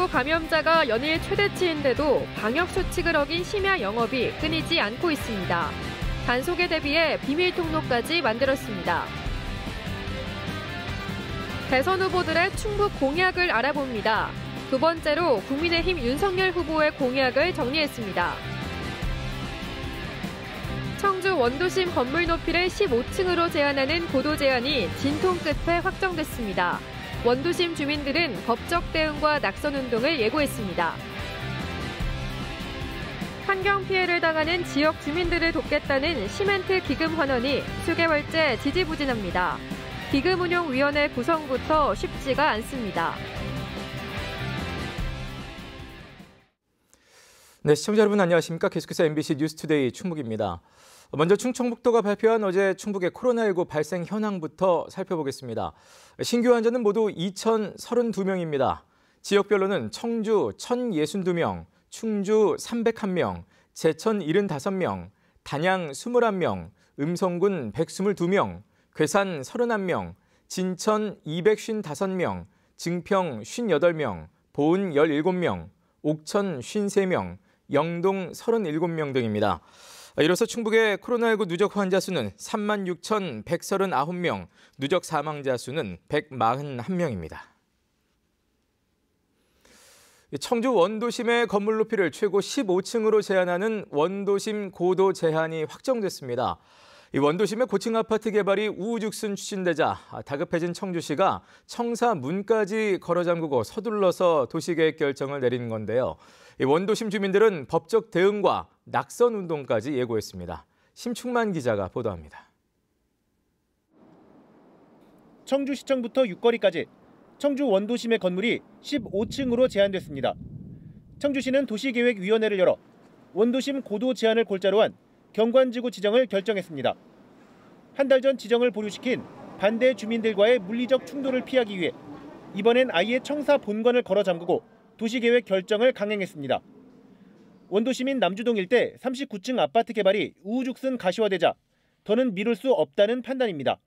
코로나19 감염자가 연일 최대치인데도 방역 수칙을 어긴 심야 영업이 끊이지 않고 있습니다. 단속에 대비해 비밀 통로까지 만들었습니다. 대선 후보들의 충북 공약을 알아봅니다. 두 번째로 국민의힘 윤석열 후보의 공약을 정리했습니다. 청주 원도심 건물 높이를 15층으로 제한하는 고도 제한이 진통 끝에 확정됐습니다. 원도심 주민들은 법적 대응과 낙선 운동을 예고했습니다. 환경 피해를 당하는 지역 주민들을 돕겠다는 시멘트 기금 환원이 수개월째 지지부진합니다. 기금운용위원회 구성부터 쉽지가 않습니다. 네, 시청자 여러분 안녕하십니까? 계속해서 MBC 뉴스투데이 충북입니다. 먼저 충청북도가 발표한 어제 충북의 코로나19 발생 현황부터 살펴보겠습니다. 신규 환자는 모두 2,032명입니다. 지역별로는 청주 1,062명, 충주 301명, 제천 75명, 단양 21명, 음성군 122명, 괴산 31명, 진천 255명, 증평 58명, 보은 17명, 옥천 53명, 영동 37명 등입니다. 이로써 충북의 코로나19 누적 환자 수는 36,139명, 누적 사망자 수는 141명입니다. 청주 원도심의 건물 높이를 최고 15층으로 제한하는 원도심 고도 제한이 확정됐습니다. 이 원도심의 고층 아파트 개발이 우후죽순 추진되자 다급해진 청주시가 청사 문까지 걸어 잠그고 서둘러서 도시계획 결정을 내린 건데요. 이 원도심 주민들은 법적 대응과 낙선 운동까지 예고했습니다. 심충만 기자가 보도합니다. 청주시청부터 육거리까지 청주 원도심의 건물이 15층으로 제한됐습니다. 청주시는 도시계획위원회를 열어 원도심 고도 제한을 골자로 한 경관지구 지정을 결정했습니다. 한 달 전 지정을 보류시킨 반대 주민들과의 물리적 충돌을 피하기 위해 이번엔 아예 청사 본관을 걸어 잠그고 도시계획 결정을 강행했습니다. 원도시민 남주동 일대 39층 아파트 개발이 우후죽순 가시화되자 더는 미룰 수 없다는 판단입니다.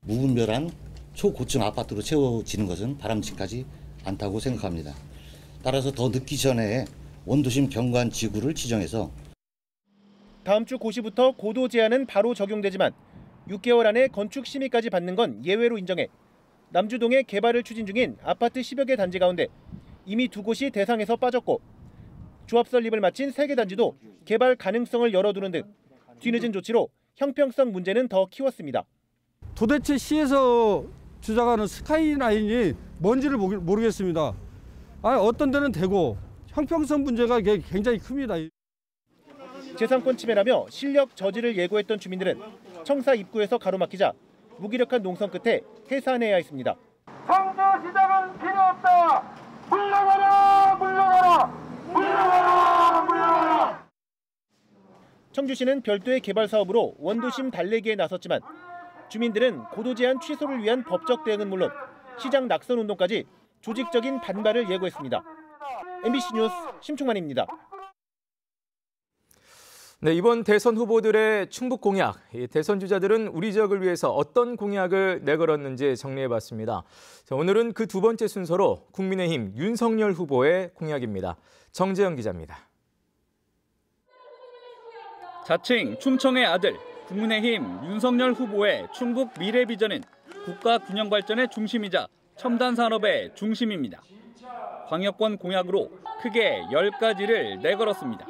무분별한 초고층 아파트로 채워지는 것은 바람직하지 않다고 생각합니다. 따라서 더 늦기 전에 원도심 경관지구를 지정해서 다음 주 고시부터 고도 제한은 바로 적용되지만 6개월 안에 건축 심의까지 받는 건 예외로 인정해 남주동에 개발을 추진 중인 아파트 10여 개 단지 가운데 이미 두 곳이 대상에서 빠졌고 조합 설립을 마친 3개 단지도 개발 가능성을 열어두는 등 뒤늦은 조치로 형평성 문제는 더 키웠습니다. 도대체 시에서 주장하는 스카이라인이 뭔지를 모르겠습니다. 어떤 데는 되고 형평성 문제가 굉장히 큽니다. 재산권 침해라며 실력 저지를 예고했던 주민들은 청사 입구에서 가로막히자 무기력한 농성 끝에 해산해야 했습니다. 청주시장은 필요 없다. 물러가라, 물러가라, 물러가라, 물러가라. 청주시는 별도의 개발 사업으로 원도심 달래기에 나섰지만 주민들은 고도 제한 취소를 위한 법적 대응은 물론 시장 낙선 운동까지 조직적인 반발을 예고했습니다. MBC 뉴스 심충만입니다. 네, 이번 대선 후보들의 충북 공약, 대선 주자들은 우리 지역을 위해서 어떤 공약을 내걸었는지 정리해봤습니다. 자, 오늘은 그 두 번째 순서로 국민의힘 윤석열 후보의 공약입니다. 정재영 기자입니다. 자칭 충청의 아들, 국민의힘 윤석열 후보의 충북 미래 비전은 국가 균형 발전의 중심이자 첨단 산업의 중심입니다. 광역권 공약으로 크게 10가지를 내걸었습니다.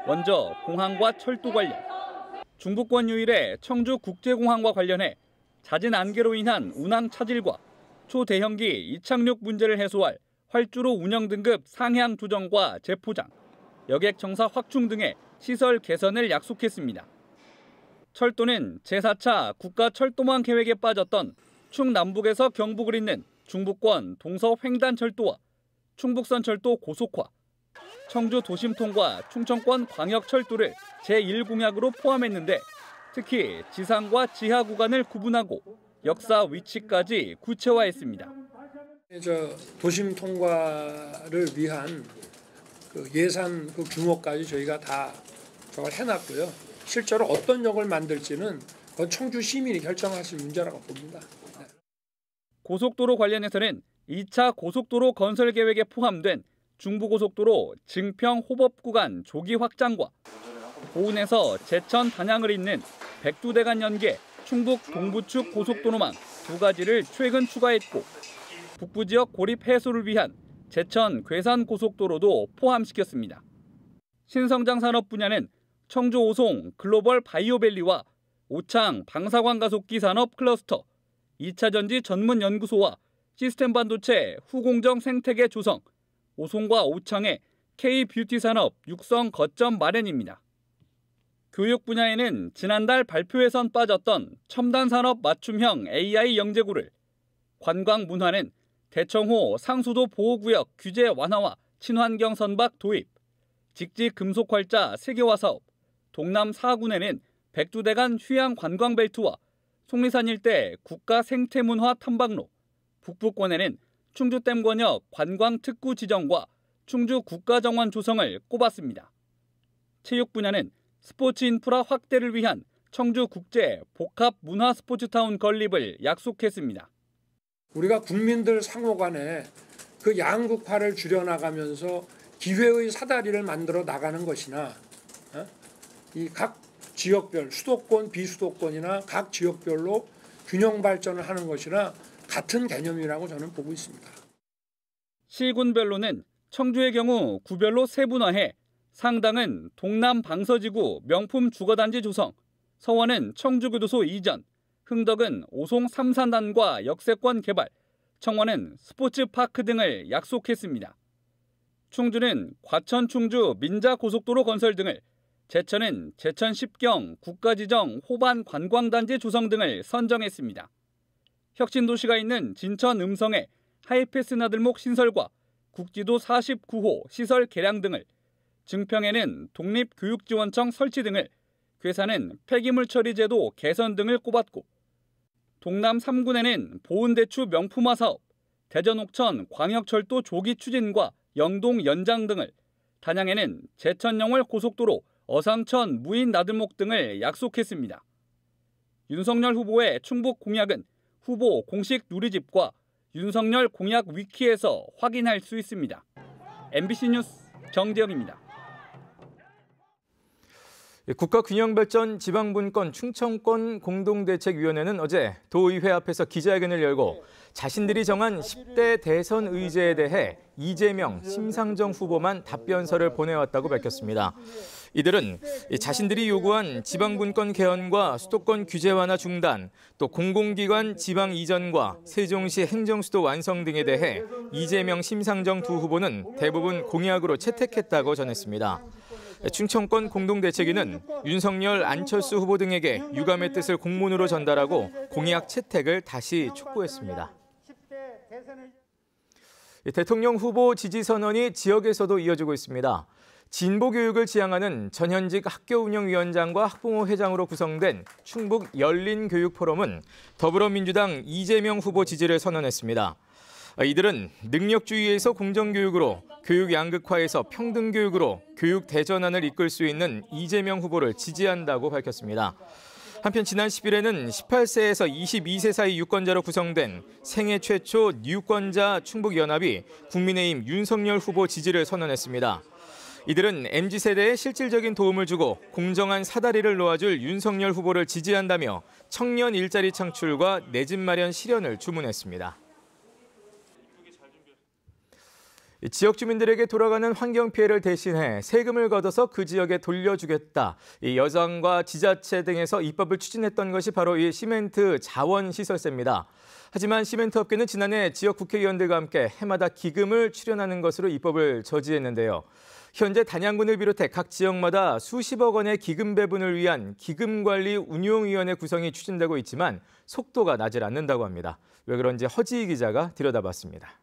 먼저 공항과 철도 관련. 중부권 유일의 청주국제공항과 관련해 잦은 안개로 인한 운항 차질과 초대형기 이착륙 문제를 해소할 활주로 운영 등급 상향 조정과 재포장, 여객 정사 확충 등의 시설 개선을 약속했습니다. 철도는 제4차 국가철도망 계획에 빠졌던 충남북에서 경북을 잇는 중부권 동서-횡단철도와 충북선철도 고속화, 청주 도심통과 충청권 광역철도를 제1공약으로 포함했는데 특히 지상과 지하 구간을 구분하고 역사 위치까지 구체화했습니다. 도심 통과를 위한 예산 규모까지 저희가 다 저걸 해놨고요. 실제로 어떤 역을 만들지는 그건 청주 시민이 결정하실 문제라고 봅니다. 고속도로 관련해서는 2차 고속도로 건설 계획에 포함된 중부고속도로 증평 호법 구간 조기 확장과 보은에서 제천 단양을 잇는 백두대간 연계 충북 동부측 고속도로망 두 가지를 최근 추가했고 북부 지역 고립 해소를 위한 제천 괴산 고속도로도 포함시켰습니다. 신성장 산업 분야는 청주 오송 글로벌 바이오밸리와 오창 방사광 가속기 산업 클러스터, 2차 전지 전문 연구소와 시스템 반도체 후공정 생태계 조성, 오송과 오창의 K-뷰티 산업 육성 거점 마련입니다. 교육 분야에는 지난달 발표에선 빠졌던 첨단 산업 맞춤형 AI 영재고를, 관광 문화는 대청호 상수도 보호구역 규제 완화와 친환경 선박 도입, 직지 금속활자 세계화 사업, 동남 4군에는 백두대간 휴양 관광벨트와 속리산 일대 국가 생태문화 탐방로, 북부권에는 충주댐 권역 관광특구 지정과 충주 국가정원 조성을 꼽았습니다. 체육 분야는 스포츠 인프라 확대를 위한 청주국제 복합문화스포츠타운 건립을 약속했습니다. 우리가 국민들 상호 간에 그 양극화를 줄여나가면서 기회의 사다리를 만들어 나가는 것이나 이 각 지역별, 수도권, 비수도권이나 각 지역별로 균형 발전을 하는 것이나 같은 개념이라고 저는 보고 있습니다. 시군별로는 청주의 경우 구별로 세분화해 상당은 동남 방서지구 명품 주거단지 조성, 서원은 청주교도소 이전, 흥덕은 오송 삼산단과 역세권 개발, 청원은 스포츠파크 등을 약속했습니다. 충주는 과천 충주 민자고속도로 건설 등을, 제천은 제천 10경 국가지정 호반 관광단지 조성 등을 선정했습니다. 혁신도시가 있는 진천 음성의 하이패스 나들목 신설과 국지도 49호 시설 개량 등을, 증평에는 독립교육지원청 설치 등을, 괴산은 폐기물 처리 제도 개선 등을 꼽았고, 동남 3군에는 보은대추 명품화 사업, 대전 옥천 광역철도 조기 추진과 영동 연장 등을, 단양에는 제천 영월 고속도로 어상천 무인 나들목 등을 약속했습니다. 윤석열 후보의 충북 공약은 후보 공식 누리집과 윤석열 공약 위키에서 확인할 수 있습니다. MBC 뉴스 정재영입니다. 국가균형발전 지방분권 충청권 공동대책위원회는 어제 도의회 앞에서 기자회견을 열고 자신들이 정한 10대 대선 의제에 대해 이재명, 심상정 후보만 답변서를 보내왔다고 밝혔습니다. 이들은 자신들이 요구한 지방분권 개헌과 수도권 규제 완화 중단, 또 공공기관 지방 이전과 세종시 행정수도 완성 등에 대해 이재명, 심상정 두 후보는 대부분 공약으로 채택했다고 전했습니다. 충청권 공동대책위는 윤석열, 안철수 후보 등에게 유감의 뜻을 공문으로 전달하고 공약 채택을 다시 촉구했습니다. 대통령 후보 지지 선언이 지역에서도 이어지고 있습니다. 진보교육을 지향하는 전현직 학교운영위원장과 학부모 회장으로 구성된 충북 열린교육포럼은 더불어민주당 이재명 후보 지지를 선언했습니다. 이들은 능력주의에서 공정교육으로, 교육 양극화에서 평등교육으로 교육 대전환을 이끌 수 있는 이재명 후보를 지지한다고 밝혔습니다. 한편 지난 10일에는 18세에서 22세 사이 유권자로 구성된 생애 최초 유권자 충북연합이 국민의힘 윤석열 후보 지지를 선언했습니다. 이들은 MZ세대에 실질적인 도움을 주고 공정한 사다리를 놓아줄 윤석열 후보를 지지한다며 청년 일자리 창출과 내 집 마련 실현을 주문했습니다. 지역 주민들에게 돌아가는 환경 피해를 대신해 세금을 걷어서 그 지역에 돌려주겠다. 이 여당과 지자체 등에서 입법을 추진했던 것이 바로 이 시멘트 자원시설세입니다. 하지만 시멘트 업계는 지난해 지역 국회의원들과 함께 해마다 기금을 출연하는 것으로 입법을 저지했는데요. 현재 단양군을 비롯해 각 지역마다 수십억 원의 기금 배분을 위한 기금관리운용위원회 구성이 추진되고 있지만 속도가 나질 않는다고 합니다. 왜 그런지 허지희 기자가 들여다봤습니다.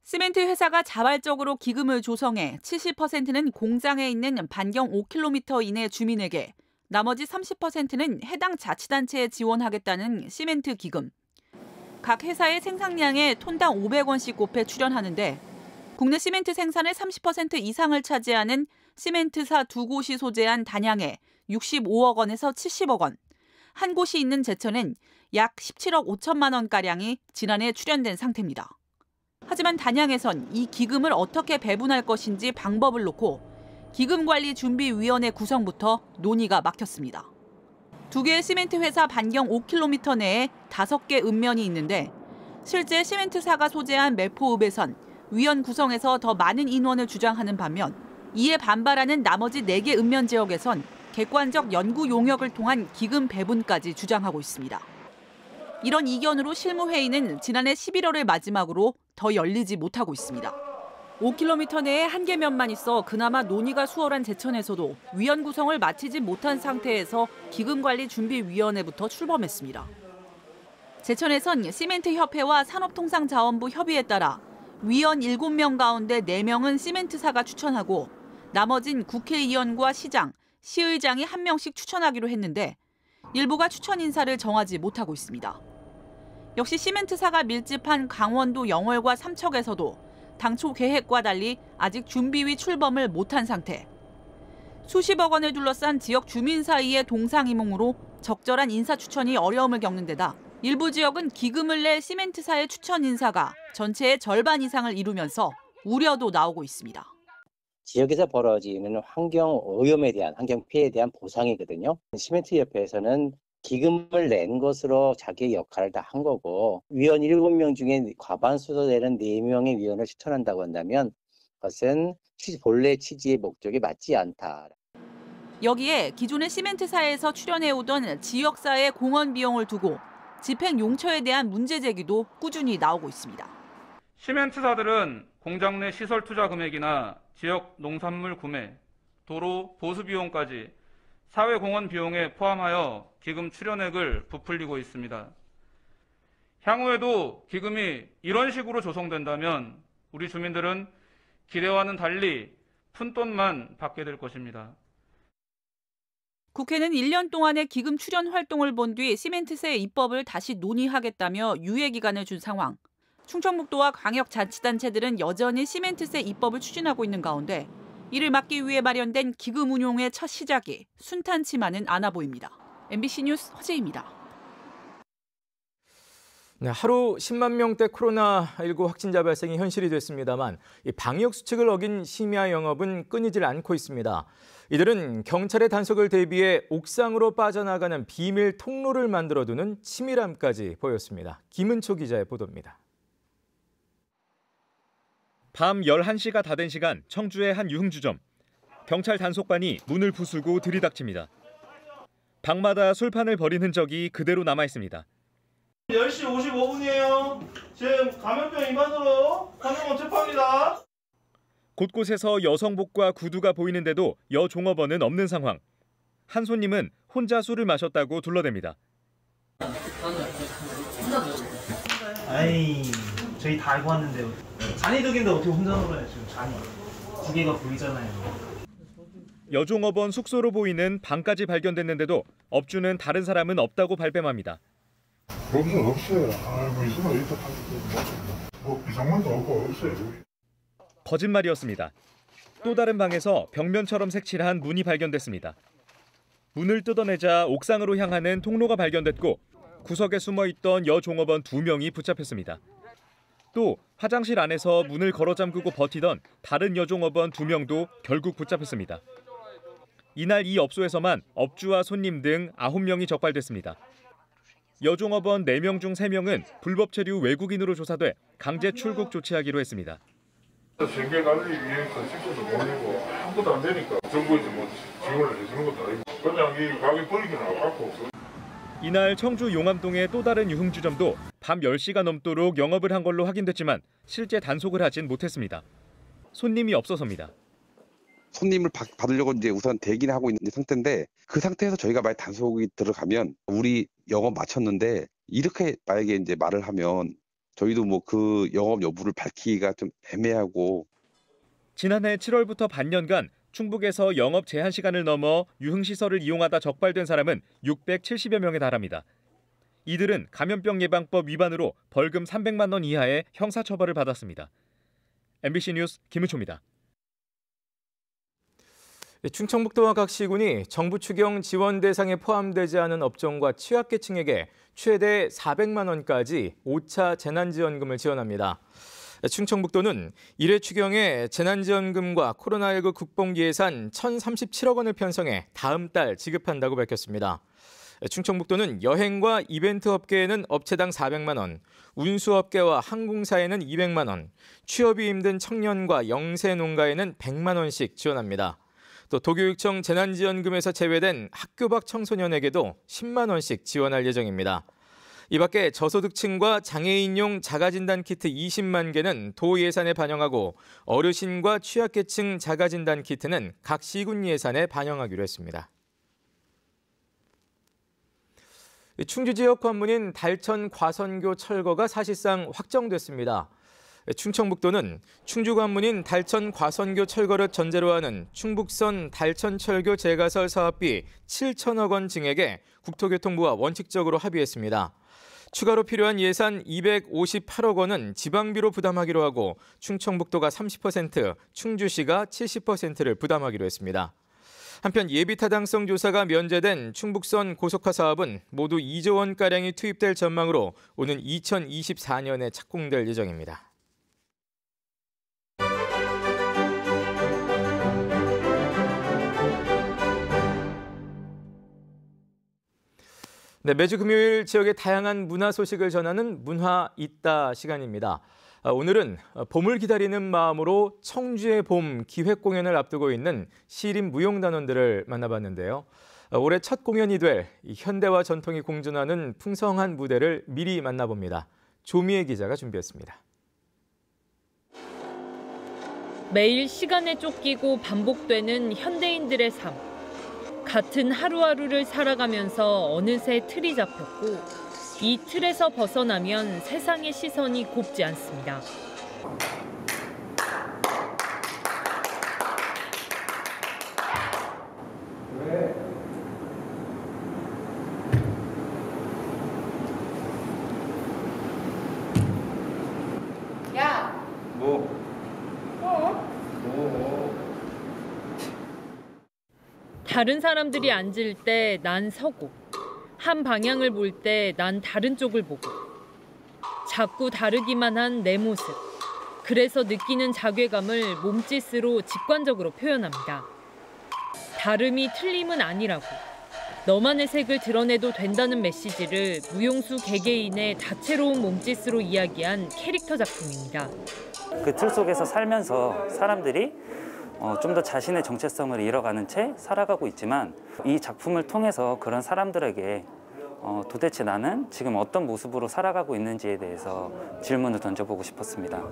시멘트 회사가 자발적으로 기금을 조성해 70%는 공장에 있는 반경 5km 이내 주민에게, 나머지 30%는 해당 자치단체에 지원하겠다는 시멘트 기금. 각 회사의 생산량에 톤당 500원씩 곱해 출연하는데 국내 시멘트 생산의 30% 이상을 차지하는 시멘트사 두 곳이 소재한 단양에 65억 원에서 70억 원, 한 곳이 있는 제천은 약 17억 5천만 원가량이 지난해 출연된 상태입니다. 하지만 단양에선 이 기금을 어떻게 배분할 것인지 방법을 놓고 기금관리준비위원회 구성부터 논의가 막혔습니다. 두 개의 시멘트 회사 반경 5km 내에 5개 읍면이 있는데 실제 시멘트사가 소재한 매포읍에선 위원 구성에서 더 많은 인원을 주장하는 반면 이에 반발하는 나머지 4개 읍면 지역에선 객관적 연구 용역을 통한 기금 배분까지 주장하고 있습니다. 이런 이견으로 실무회의는 지난해 11월을 마지막으로 더 열리지 못하고 있습니다. 5km 내에 한 개 면만 있어 그나마 논의가 수월한 제천에서도 위원 구성을 마치지 못한 상태에서 기금관리준비위원회부터 출범했습니다. 제천에선 시멘트협회와 산업통상자원부 협의에 따라 위원 7명 가운데 4명은 시멘트사가 추천하고 나머진 국회의원과 시장, 시의장이 1명씩 추천하기로 했는데 일부가 추천 인사를 정하지 못하고 있습니다. 역시 시멘트사가 밀집한 강원도 영월과 삼척에서도 당초 계획과 달리 아직 준비위 출범을 못한 상태. 수십억 원을 둘러싼 지역 주민 사이의 동상이몽으로 적절한 인사 추천이 어려움을 겪는 데다 일부 지역은 기금을 낼 시멘트사의 추천 인사가 전체의 절반 이상을 이루면서 우려도 나오고 있습니다. 지역에서 벌어지는 환경 오염에 대한, 환경 피해에 대한 보상이거든요. 시멘트협회에서는 기금을 낸 것으로 자기의 역할을 다 한 거고 위원 7명 중에 과반수도 되는 4명의 위원을 추천한다고 한다면 그것은 본래 취지의 목적에 맞지 않다. 여기에 기존의 시멘트사에서 출연해오던 지역사의 공헌 비용을 두고 집행 용처에 대한 문제 제기도 꾸준히 나오고 있습니다. 시멘트사들은 공장 내 시설 투자 금액이나 지역 농산물 구매, 도로 보수 비용까지 사회공헌 비용에 포함하여 기금 출연액을 부풀리고 있습니다. 향후에도 기금이 이런 식으로 조성된다면 우리 주민들은 기대와는 달리 푼돈만 받게 될 것입니다. 국회는 1년 동안의 기금 출연 활동을 본 뒤 시멘트세 입법을 다시 논의하겠다며 유예 기간을 준 상황. 충청북도와 광역자치단체들은 여전히 시멘트세 입법을 추진하고 있는 가운데 이를 막기 위해 마련된 기금 운용의 첫 시작이 순탄치만은 않아 보입니다. MBC 뉴스 허재입니다. 네, 하루 10만 명대 코로나19 확진자 발생이 현실이 됐습니다만 이 방역 수칙을 어긴 심야 영업은 끊이질 않고 있습니다. 이들은 경찰의 단속을 대비해 옥상으로 빠져나가는 비밀 통로를 만들어두는 치밀함까지 보였습니다. 김은초 기자의 보도입니다. 밤 11시가 다 된 시간 청주의 한 유흥주점. 경찰 단속반이 문을 부수고 들이닥칩니다. 방마다 술판을 벌인 흔적이 그대로 남아있습니다. 10시 55분이에요. 지금 감염병 위반으로 한명 체포합니다. 곳곳에서 여성복과 구두가 보이는데도 여종업원은 없는 상황. 한 손님은 혼자 술을 마셨다고 둘러댑니다. 아이, 저희 다 알고 왔는데요. 잔이 두 개인데 어떻게 혼자 놀아요? 지금 잔이 두 개가 보이잖아요. 여종업원 숙소로 보이는 방까지 발견됐는데도 업주는 다른 사람은 없다고 발뺌합니다. 없어요. 뭐 있으면 이따 뭐 비상만도 없어요. 거짓말이었습니다. 또 다른 방에서 벽면처럼 색칠한 문이 발견됐습니다. 문을 뜯어내자 옥상으로 향하는 통로가 발견됐고 구석에 숨어있던 여종업원 2명이 붙잡혔습니다. 또 화장실 안에서 문을 걸어 잠그고 버티던 다른 여종업원 2명도 결국 붙잡혔습니다. 이날 이 업소에서만 업주와 손님 등 9명이 적발됐습니다. 여종업원 4명 중 3명은 불법 체류 외국인으로 조사돼 강제 출국 조치하기로 했습니다. 생계 관리 위해서 직원도 보내고 아무것도 안 되니까 정부에서 뭐 지원을 해주는 것도 아니고 그냥 이 가게 버리기는 아깝고. 이날 청주 용암동의 또 다른 유흥주점도 밤 10시가 넘도록 영업을 한 걸로 확인됐지만 실제 단속을 하진 못했습니다. 손님이 없어서입니다. 손님을 받으려고 이제 우선 대기를 하고 있는 상태인데 그 상태에서 저희가 만약 단속이 들어가면 우리 영업 마쳤는데 이렇게 만약에 이제 말을 하면 저희도 뭐 그 영업 여부를 밝히기가 좀 애매하고. 지난해 7월부터 반년간 충북에서 영업 제한 시간을 넘어 유흥시설을 이용하다 적발된 사람은 670여 명에 달합니다. 이들은 감염병 예방법 위반으로 벌금 300만 원 이하의 형사처벌을 받았습니다. MBC 뉴스 김은초입니다. 충청북도와 각 시군이 정부 추경 지원 대상에 포함되지 않은 업종과 취약계층에게 최대 400만 원까지 5차 재난지원금을 지원합니다. 충청북도는 1회 추경에 재난지원금과 코로나19 극복 예산 1,037억 원을 편성해 다음 달 지급한다고 밝혔습니다. 충청북도는 여행과 이벤트 업계에는 업체당 400만 원, 운수업계와 항공사에는 200만 원, 취업이 힘든 청년과 영세 농가에는 100만 원씩 지원합니다. 또 도교육청 재난지원금에서 제외된 학교 밖 청소년에게도 10만 원씩 지원할 예정입니다. 이 밖에 저소득층과 장애인용 자가진단 키트 20만 개는 도 예산에 반영하고 어르신과 취약계층 자가진단 키트는 각 시군 예산에 반영하기로 했습니다. 충주 지역 관문인 달천 과선교 철거가 사실상 확정됐습니다. 충청북도는 충주 관문인 달천 과선교 철거를 전제로 하는 충북선 달천철교 재가설 사업비 7천억 원 증액에 국토교통부와 원칙적으로 합의했습니다. 추가로 필요한 예산 258억 원은 지방비로 부담하기로 하고 충청북도가 30%, 충주시가 70%를 부담하기로 했습니다. 한편 예비타당성 조사가 면제된 충북선 고속화 사업은 모두 2조 원가량이 투입될 전망으로 오는 2024년에 착공될 예정입니다. 네, 매주 금요일 지역의 다양한 문화 소식을 전하는 문화 있다 시간입니다. 오늘은 봄을 기다리는 마음으로 청주의 봄 기획 공연을 앞두고 있는 시립 무용단원들을 만나봤는데요. 올해 첫 공연이 될 현대와 전통이 공존하는 풍성한 무대를 미리 만나봅니다. 조미애 기자가 준비했습니다. 매일 시간에 쫓기고 반복되는 현대인들의 삶. 같은 하루하루를 살아가면서 어느새 틀이 잡혔고 이 틀에서 벗어나면 세상의 시선이 곱지 않습니다. 야! 뭐? 다른 사람들이 앉을 때 난 서고 한 방향을 볼 때 난 다른 쪽을 보고 자꾸 다르기만 한 내 모습. 그래서 느끼는 자괴감을 몸짓으로 직관적으로 표현합니다. 다름이 틀림은 아니라고. 너만의 색을 드러내도 된다는 메시지를 무용수 개개인의 다채로운 몸짓으로 이야기한 캐릭터 작품입니다. 그 틀 속에서 살면서 사람들이 좀 더 자신의 정체성을 잃어가는 채 살아가고 있지만 이 작품을 통해서 그런 사람들에게 도대체 나는 지금 어떤 모습으로 살아가고 있는지에 대해서 질문을 던져보고 싶었습니다.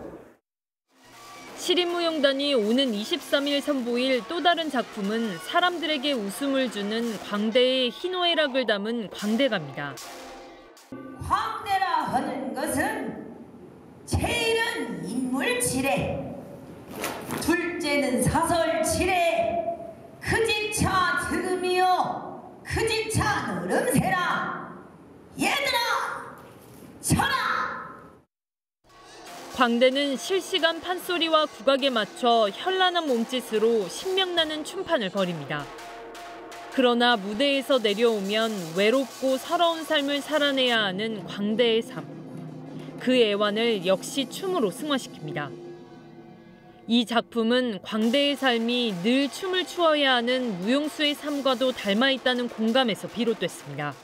시립무용단이 오는 23일 선보일 또 다른 작품은 사람들에게 웃음을 주는 광대의 희노애락을 담은 광대가입니다. 광대라 하는 것은 제일은 인물치레, 둘째는 사설치레, 그 집차 들음이여 그 집차 노름새라. 얘들아 쳐라. 광대는 실시간 판소리와 국악에 맞춰 현란한 몸짓으로 신명나는 춤판을 벌입니다. 그러나 무대에서 내려오면 외롭고 서러운 삶을 살아내야 하는 광대의 삶. 그 애환을 역시 춤으로 승화시킵니다. 이 작품은 광대의 삶이 늘 춤을 추어야 하는 무용수의 삶과도 닮아있다는 공감에서 비롯됐습니다.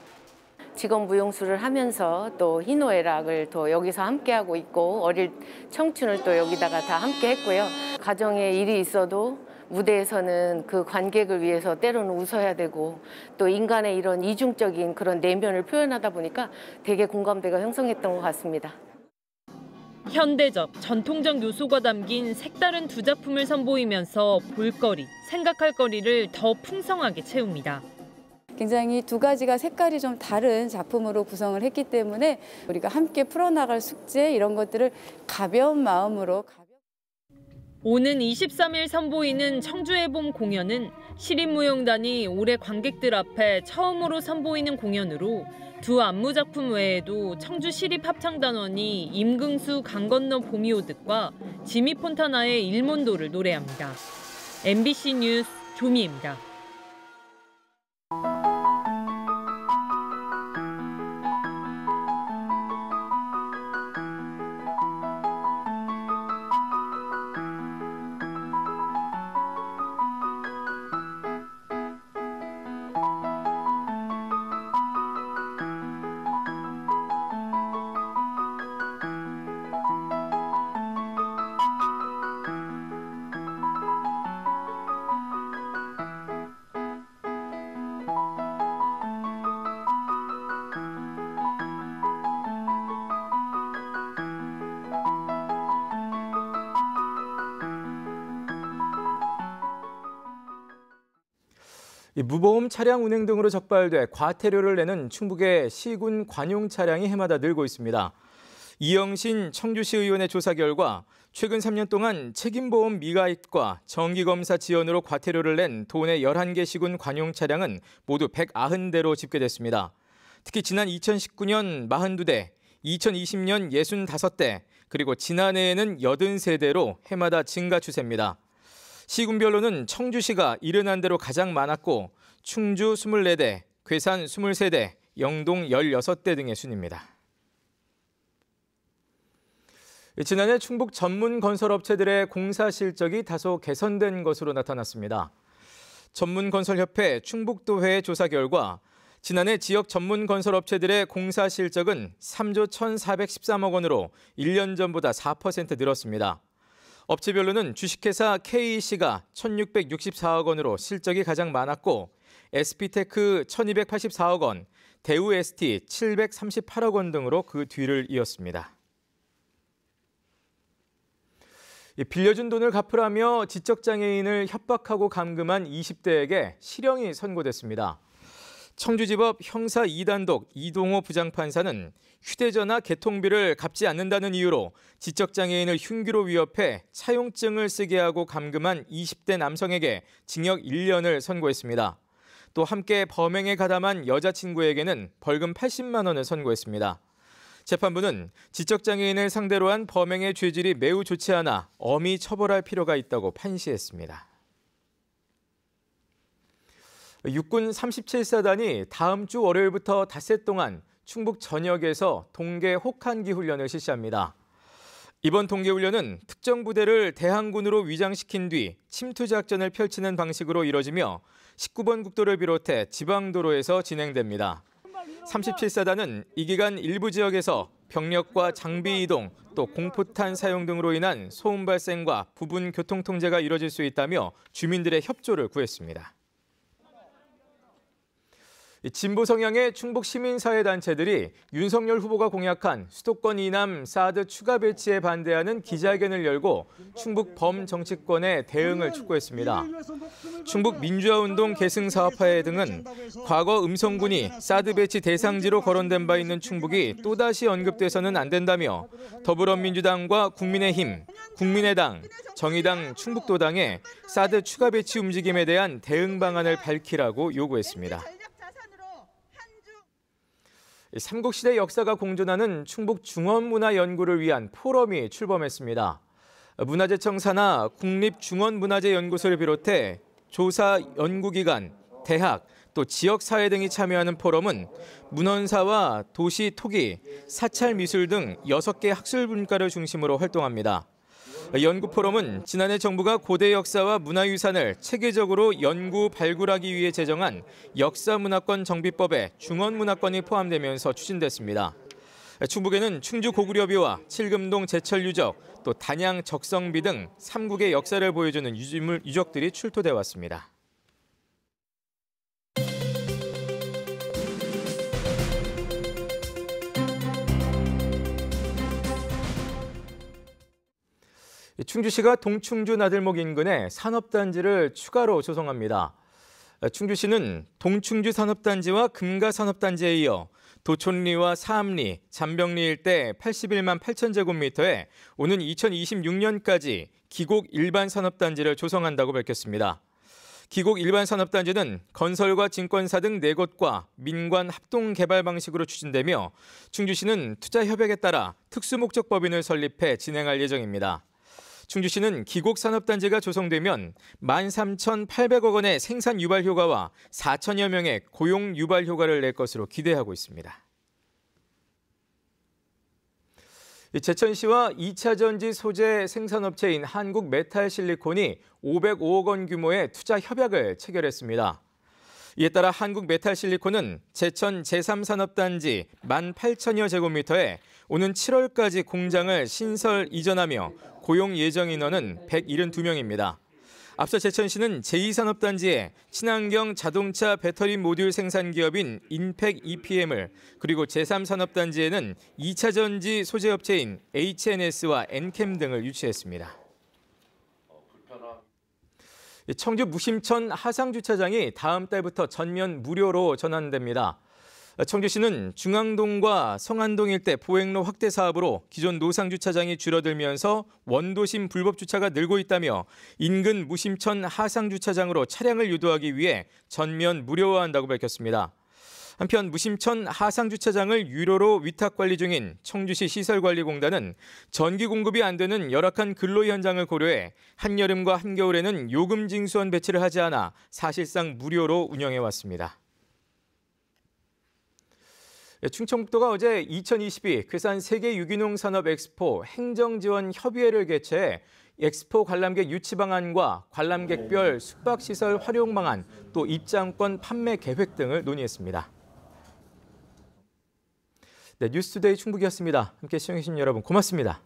직업 무용수를 하면서 또 희노애락을 또 여기서 함께하고 있고 어릴 청춘을 또 여기다가 다 함께 했고요. 가정에 일이 있어도 무대에서는 그 관객을 위해서 때로는 웃어야 되고 또 인간의 이런 이중적인 그런 내면을 표현하다 보니까 되게 공감대가 형성했던 것 같습니다. 현대적, 전통적 요소가 담긴 색다른 두 작품을 선보이면서 볼거리, 생각할 거리를 더 풍성하게 채웁니다. 굉장히 두 가지가 색깔이 좀 다른 작품으로 구성을 했기 때문에 우리가 함께 풀어나갈 숙제 이런 것들을 가벼운 마음으로 오는 23일 선보이는 청주의 봄 공연은 시립무용단이 올해 관객들 앞에 처음으로 선보이는 공연으로 두 안무 작품 외에도 청주 시립합창단원이 임금수 강건너 봄이 오듯과 지미 폰타나의 일몬도를 노래합니다. MBC 뉴스 조미입니다. 무보험 차량 운행 등으로 적발돼 과태료를 내는 충북의 시군 관용 차량이 해마다 늘고 있습니다. 이영신 청주시 의원의 조사 결과 최근 3년 동안 책임보험 미가입과 정기검사 지연으로 과태료를 낸 도내 11개 시군 관용 차량은 모두 190대로 집계됐습니다. 특히 지난 2019년 42대, 2020년 65대, 그리고 지난해에는 83대로 해마다 증가 추세입니다. 시군별로는 청주시가 71대로 가장 많았고 충주 24대, 괴산 23대, 영동 16대 등의 순입니다. 지난해 충북 전문 건설업체들의 공사 실적이 다소 개선된 것으로 나타났습니다. 전문건설협회 충북도회 조사 결과 지난해 지역 전문 건설업체들의 공사 실적은 3조 1,413억 원으로 1년 전보다 4% 늘었습니다. 업체별로는 주식회사 KEC가 1,664억 원으로 실적이 가장 많았고 SP테크 1,284억 원, 대우ST 738억 원 등으로 그 뒤를 이었습니다. 빌려준 돈을 갚으라며 지적장애인을 협박하고 감금한 20대에게 실형이 선고됐습니다. 청주지법 형사 2단독 이동호 부장판사는 휴대전화 개통비를 갚지 않는다는 이유로 지적장애인을 흉기로 위협해 차용증을 쓰게 하고 감금한 20대 남성에게 징역 1년을 선고했습니다. 또 함께 범행에 가담한 여자친구에게는 벌금 80만 원을 선고했습니다. 재판부는 지적장애인을 상대로 한 범행의 죄질이 매우 좋지 않아 엄히 처벌할 필요가 있다고 판시했습니다. 육군 37사단이 다음 주 월요일부터 닷새 동안 충북 전역에서 동계 혹한기 훈련을 실시합니다. 이번 동계훈련은 특정 부대를 대항군으로 위장시킨 뒤 침투 작전을 펼치는 방식으로 이뤄지며 19번 국도를 비롯해 지방도로에서 진행됩니다. 37사단은 이 기간 일부 지역에서 병력과 장비 이동, 또 공포탄 사용 등으로 인한 소음 발생과 부분 교통 통제가 이뤄질 수 있다며 주민들의 협조를 구했습니다. 진보 성향의 충북 시민사회단체들이 윤석열 후보가 공약한 수도권 이남 사드 추가 배치에 반대하는 기자회견을 열고 충북 범정치권의 대응을 촉구했습니다. 충북 민주화운동 계승사업화회 등은 과거 음성군이 사드 배치 대상지로 거론된 바 있는 충북이 또다시 언급돼서는 안 된다며 더불어민주당과 국민의힘, 국민의당, 정의당, 충북도당에 사드 추가 배치 움직임에 대한 대응 방안을 밝히라고 요구했습니다. 삼국시대 역사가 공존하는 충북 중원문화연구를 위한 포럼이 출범했습니다. 문화재청 산하 국립중원문화재연구소를 비롯해 조사 연구기관, 대학, 또 지역사회 등이 참여하는 포럼은 문헌사와 도시 토기, 사찰미술 등 6개 학술분과를 중심으로 활동합니다. 연구포럼은 지난해 정부가 고대 역사와 문화유산을 체계적으로 연구 발굴하기 위해 제정한 역사문화권 정비법에 중원문화권이 포함되면서 추진됐습니다. 충북에는 충주 고구려비와 칠금동 제철유적, 또 단양 적성비 등 3국의 역사를 보여주는 유적들이 출토돼 왔습니다. 충주시가 동충주 나들목 인근에 산업단지를 추가로 조성합니다. 충주시는 동충주 산업단지와 금가 산업단지에 이어 도촌리와 사암리, 잠병리 일대 81만 8천 제곱미터에 오는 2026년까지 기곡 일반 산업단지를 조성한다고 밝혔습니다. 기곡 일반 산업단지는 건설과 증권사 등 4곳과 민관 합동 개발 방식으로 추진되며 충주시는 투자 협약에 따라 특수목적법인을 설립해 진행할 예정입니다. 충주시는 기곡 산업단지가 조성되면 13,800억 원의 생산 유발 효과와 4천여 명의 고용 유발 효과를 낼 것으로 기대하고 있습니다. 제천시와 2차 전지 소재 생산업체인 한국메탈실리콘이 505억 원 규모의 투자 협약을 체결했습니다. 이에 따라 한국메탈실리콘은 제천 제3산업단지 18,000여 제곱미터에 오는 7월까지 공장을 신설 이전하며 고용 예정 인원은 172명입니다. 앞서 제천시는 제2산업단지에 친환경 자동차 배터리 모듈 생산 기업인 인팩 EPM을, 그리고 제3산업단지에는 2차 전지 소재업체인 HNS&와 엔캠 등을 유치했습니다. 청주 무심천 하상주차장이 다음 달부터 전면 무료로 전환됩니다. 청주시는 중앙동과 성안동 일대 보행로 확대 사업으로 기존 노상주차장이 줄어들면서 원도심 불법 주차가 늘고 있다며 인근 무심천 하상주차장으로 차량을 유도하기 위해 전면 무료화한다고 밝혔습니다. 한편 무심천 하상주차장을 유료로 위탁관리 중인 청주시 시설관리공단은 전기 공급이 안 되는 열악한 근로 현장을 고려해 한여름과 한겨울에는 요금 징수원 배치를 하지 않아 사실상 무료로 운영해왔습니다. 충청북도가 어제 2022 괴산 세계 유기농 산업 엑스포 행정지원 협의회를 개최해 엑스포 관람객 유치 방안과 관람객별 숙박시설 활용 방안, 또 입장권 판매 계획 등을 논의했습니다. 네, 뉴스투데이 충북이었습니다. 함께 시청해주신 여러분 고맙습니다.